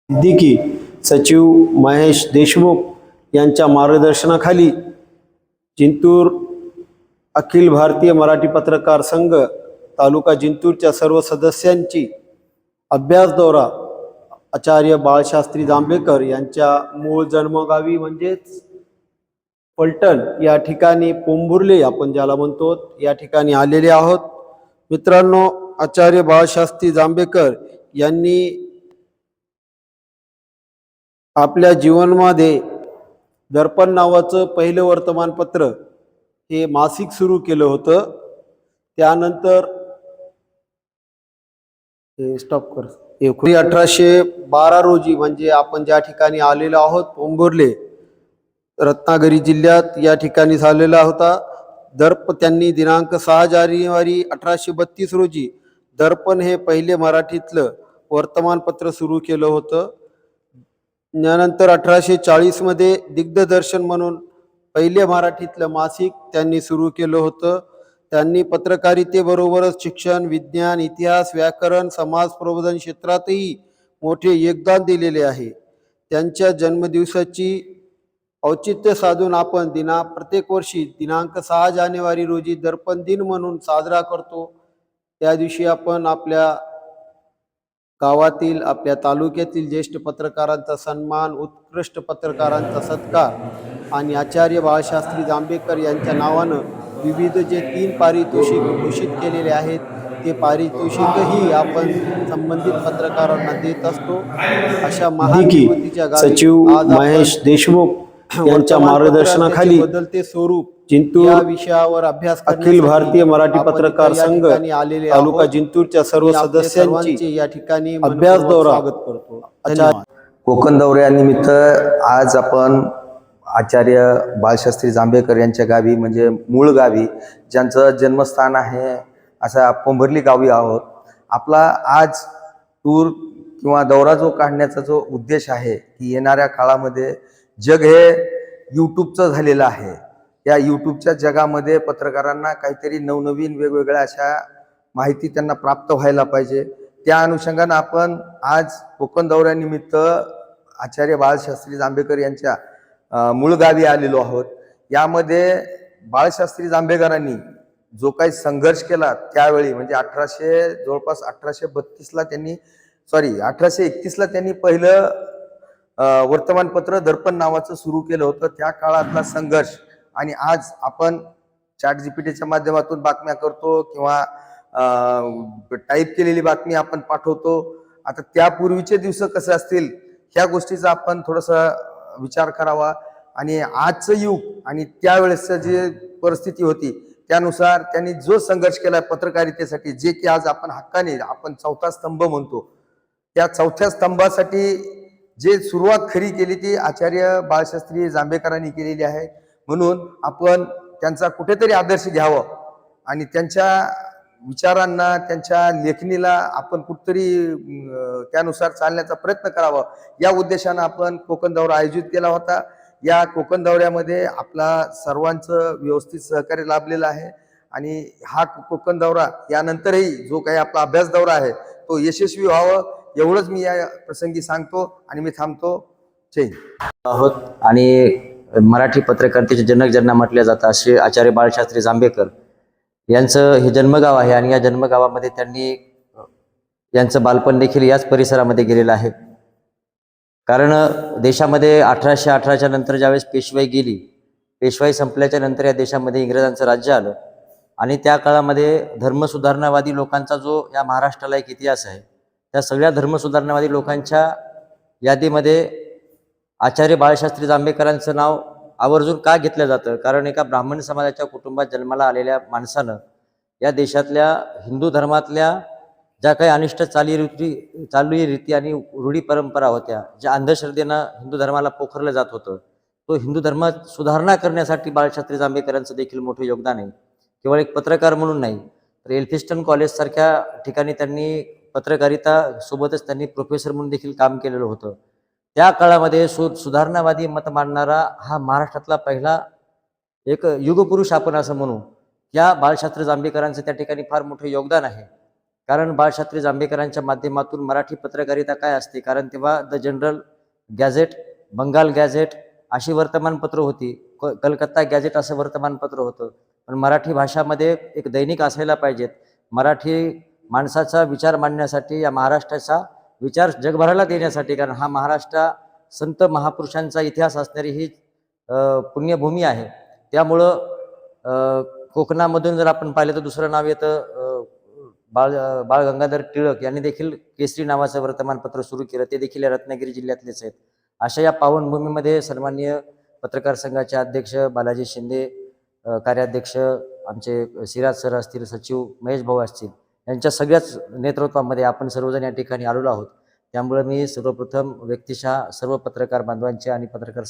सिद्दीकी सचिव महेश देशमुख यांच्या मार्गदर्शनाखाली जिंतूर अखिल भारतीय मराठी पत्रकार संघ तालुका जिंतूरच्या सर्व सदस्यांची अभ्यास दौरा आचार्य बाळशास्त्री जांभेकर यांच्या मूळ जन्मगावी म्हणजेच पलटण या ठिकाणी पोंभुर्ले आपण ज्याला म्हणतो या ठिकाणी आलेले आहोत। मित्रांनो, आचार्य बाळशास्त्री जांभेकर यांनी आपल्या जीवनामध्ये दर्पण नावाचं पहिलं वर्तमानपत्र हे मासिक सुरू केलं होतं। त्यानंतर 1812 रोजी म्हणजे आपण ज्या ठिकाणी आलेलो आहोत पोंभुर्ले रत्नागिरी जिल्ह्यात या ठिकाणी झालेला होता त्यांनी दिनांक 6 जानेवारी 1832 रोजी दर्पण हे पहिले मराठीतलं वर्तमानपत्र सुरू केलं होतं। त्यानंतर 1840 मध्ये दिग्दर्शन म्हणून पहिले मराठीतलं मासिक त्यांनी सुरू केलं होतं। त्यांनी पत्रकारितेबरोबरच शिक्षण, विज्ञान, इतिहास, व्याकरण, समाज प्रबोधन क्षेत्रातही मोठे योगदान दिलेले आहे। त्यांच्या जन्मदिवसाची औचित्य साधून आपण प्रत्येक वर्षी दिनांक 6 जानेवारी रोजी दर्पण दिन म्हणून साजरा करतो। त्या दिवशी आपण आपल्या गावातील आपल्या तालुक्यातील ज्येष्ठ पत्रकारांचा सन्मान, उत्कृष्ट पत्रकारांचा सत्कार आणि आचार्य बाळशास्त्री जांभेकर यांच्या नावानं विविध जे 3 पारितोषिक घोषित केलेले आहेत ते पारितोषिकही आपण संबंधित पत्रकारांना देत असतो। अशा महान सचिव महेश देशमुख यांच्या मार्गदर्शनाखाली बदलते स्वरूप जिंतूर या विषयावर अभ्यास अखिल भारतीय मराठी पत्रकार संघ तालुका जिंतूरच्या सर्व सदस्यांची या ठिकाणी अभ्यास दौरा स्वागत करतो। कोकण दौऱ्यानिमित्त आज आपण आचार्य बाळशास्त्री जांभेकर यांच्या गावी म्हणजे मूळ गावी ज्यांचं जन्मस्थान आहे अशा पोंभुर्ली गावी आहोत। आपला आज टूर किंवा दौरा जो काढण्याचा जो उद्देश आहे की येणाऱ्या काळामध्ये जग हे यूट्यूबचं झालेलं आहे। या यूट्यूबच्या जगामध्ये पत्रकारांना काहीतरी नवनवीन वेगवेगळ्या अशा माहिती त्यांना प्राप्त व्हायला पाहिजे। त्या अनुषंगानं आपण आज कोकण दौऱ्यानिमित्त आचार्य बाळशास्त्री जांभेकर यांच्या मूळ गावी आलेलो आहोत। यामध्ये बाळशास्त्री जांभेकरांनी जो काही संघर्ष केला त्यावेळी म्हणजे जवळपास 1832 ला त्यांनी 1831 ला त्यांनी पहिलं वर्तमानपत्र दर्पण नावाचं सुरू केलं होतं। त्या काळातला संघर्ष आणि आज आपण ChatGPTच्या माध्यमातून बातम्या करतो किंवा टाईप केलेली बातमी आपण पाठवतो। आता त्यापूर्वीचे दिवस कसे असतील ह्या गोष्टीचा आपण थोडासा विचार करावा आणि आजचं युग आणि त्यावेळेसचं जे परिस्थिती होती त्यानुसार त्यांनी जो संघर्ष केला पत्रकारितेसाठी, जे की आज आपण हक्काने आपण चौथा स्तंभ म्हणतो, त्या चौथ्या स्तंभासाठी जे सुरुवात खरी केली ती आचार्य बाळशास्त्री जांभेकरांनी केलेली आहे। म्हणून आपण त्यांचा कुठेतरी आदर्श घ्यावा आणि त्यांच्या विचारांना त्यांच्या लेखणीला आपण कुठेतरी त्यानुसार चालण्याचा प्रयत्न करावा या उद्देशानं आपण कोकण दौरा आयोजित केला होता। या कोकण दौऱ्यामध्ये आपला सर्वांचं व्यवस्थित सहकार्य लाभलेलं आहे आणि हा कोकण दौरा यानंतरही जो काही आपला अभ्यास दौरा आहे तो यशस्वी व्हावं एवढंच मी या प्रसंगी सांगतो आणि मी थांबतो। जय आहोत आणि मराठी पत्रकारितेचे जनक ज्यांना म्हटले जातात असे आचार्य बाळशास्त्री जांभेकर यांचं हे जन्मगाव आहे आणि या जन्मगावामध्ये त्यांनी यांचं बालपण देखील याच परिसरामध्ये गेलेलं आहे। कारण देशामध्ये 1818च्या नंतर ज्यावेळेस पेशवाई गेली, पेशवाई संपल्याच्या नंतर या देशामध्ये इंग्रजांचं राज्य आलं आणि त्या काळामध्ये धर्मसुधारणावादी लोकांचा जो या महाराष्ट्राला एक इतिहास आहे त्या सगळ्या धर्मसुधारणावादी लोकांच्या यादीमध्ये आचार्य बाळशास्त्री जांभेकरांचं नाव आवर्जून का घेतलं जातं? कारण एका ब्राह्मण समाजाच्या कुटुंबात जन्माला आलेल्या माणसानं या देशातल्या हिंदू धर्मातल्या ज्या काही अनिष्ट चालीरीती आणि रूढी परंपरा होत्या, ज्या अंधश्रद्धेनं हिंदू धर्माला पोखरलं जात होतं, तो हिंदू धर्मात सुधारणा करण्यासाठी बाळशास्त्री जांभेकरांचं देखील मोठं योगदान आहे। केवळ एक पत्रकार म्हणून नाही तर एल्फिस्टन कॉलेज सारख्या ठिकाणी त्यांनी पत्रकारिता सोबतच त्यांनी प्रोफेसर म्हणून देखील काम केलेलं होतं। त्या काळामध्ये सुधारणावादी मत मांडणारा हा महाराष्ट्रातला पहिला एक युगपुरुष आपण असं म्हणू, या बाळशास्त्री जांभेकरांचं त्या ठिकाणी फार मोठं योगदान आहे। कारण बाळशास्त्री जांभेकरांच्या माध्यमातून मराठी पत्रकारिता काय असते, कारण तेव्हा the general gazette, Bengal gazette अशी वर्तमानपत्र होती, कलकत्ता गॅझेट असं वर्तमानपत्र होतं. पण मराठी भाषामध्ये एक दैनिक असायला पाहिजेत. मराठी माणसाचा विचार मांडण्यासाठी, या महाराष्ट्राचा विचार जगभराला देण्यासाठी, कारण हा महाराष्ट्र संत महापुरुषांचा इतिहास असणारी ही पुण्यभूमी आहे. त्यामुळं कोकणामधून जर आपण पाहिलं तर दुसरं नाव येतं बाळ गंगाधर टिळक यांनी देखील केसरी नावाचं वर्तमानपत्र सुरू केलं, ते देखील या रत्नागिरी जिल्ह्यातलेच आहेत. अशा या पावनभूमीमध्ये सन्माननीय पत्रकार संघाचे अध्यक्ष बालाजी शिंदे, कार्याध्यक्ष आमचे सिराज सर असतील, सचिव महेश भाऊ असतील, यांच्या सगळ्याच नेतृत्वामध्ये आपण सर्वजण या ठिकाणी आलेलो आहोत. त्यामुळे मी सर्वप्रथम व्यक्तिशः सर्व पत्रकार बांधवांचे आणि पत्रकार